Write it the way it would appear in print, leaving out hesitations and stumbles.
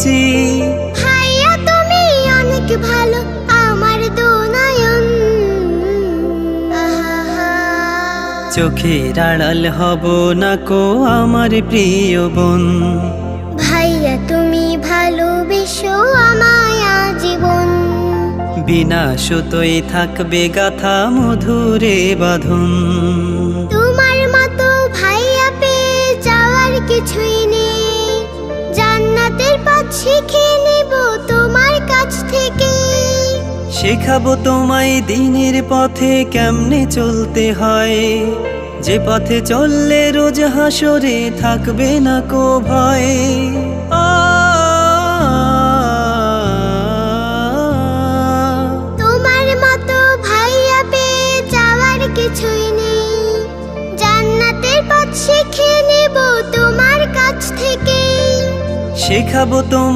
পেয়েছি। ভাইয়া তুমি অনেক ভালো আমার দুনয়ন। চোখের আড়াল হব না কো আমার প্রিয় বোন। ভাইয়া তুমি ভালোবেসো আমায় আজীবন। বিনা সুতোয় থাকবে গাথা মধুরে বাঁধন। তোমার মতো ভাইয়া পেয়ে যাওয়ার কিছুই নেই। জান্নাতের পথ শিখে নেব তোমার কাছ থেকে। শেখাবো তোমায় দিনের পথে কেমনে চলতে হয়, যে পথে চললে রোজ হাসরে থাকবে না কো ভয়। তোমার মতো ভাইয়া পেয়ে যাওয়ার কিছুই নেই। জান্নাতের পথ শিখে নেব তোমার কাছ থেকে। শেখাবো তোমায়